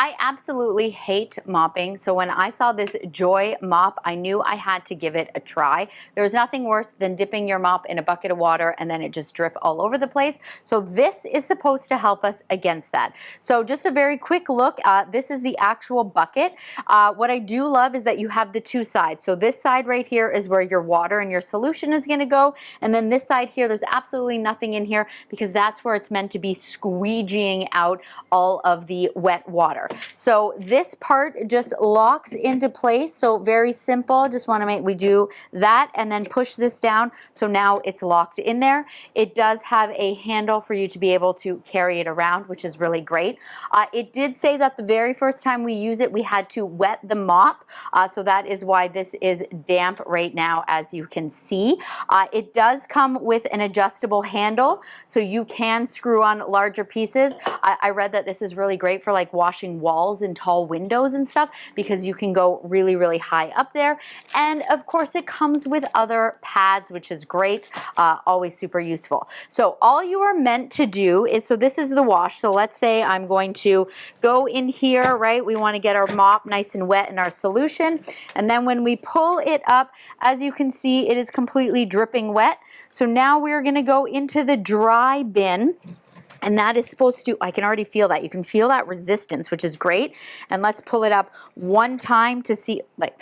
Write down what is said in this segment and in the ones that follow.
I absolutely hate mopping, so when I saw this Joy mop, I knew I had to give it a try. There's nothing worse than dipping your mop in a bucket of water and then it just drip all over the place. So this is supposed to help us against that. So just a very quick look, this is the actual bucket. What I do love is that you have the two sides. So this side right here is where your water and your solution is gonna go, and then this side here, there's absolutely nothing in here because that's where it's meant to be squeegeeing out all of the wet water. So this part just locks into place. So very simple. Just want to we do that and then push this down. So now it's locked in there. It does have a handle for you to be able to carry it around, which is really great. It did say that the very first time we use it, we had to wet the mop. So that is why this is damp right now, as you can see. It does come with an adjustable handle, so you can screw on larger pieces. I read that this is really great for like washing walls and tall windows and stuff because you can go really, really high up there. And of course it comes with other pads, which is great, always super useful. So all you are meant to do is, so this is the wash. So let's say I'm going to go in here, right? We want to get our mop nice and wet in our solution. And then when we pull it up, as you can see, it is completely dripping wet. So now we're going to go into the dry bin. And that is supposed to, I can already feel that. You can feel that resistance, which is great. And let's pull it up one time to see, like,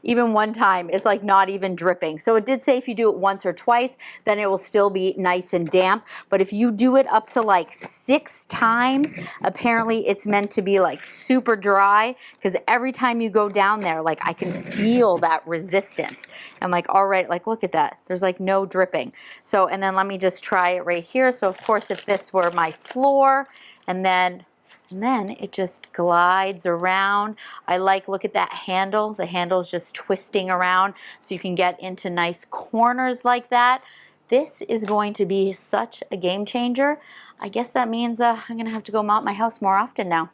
even one time, it's like not even dripping. So it did say if you do it once or twice, then it will still be nice and damp. But if you do it up to like 6 times, apparently it's meant to be like super dry, because every time you go down there, like I can feel that resistance. I'm like, all right, like look at that. There's like no dripping. So, and then let me just try it right here. So of course, if this were my floor, and then it just glides around. I like, look at that handle. The handle's just twisting around so you can get into nice corners like that. This is going to be such a game changer. I guess that means I'm gonna have to go mop my house more often now.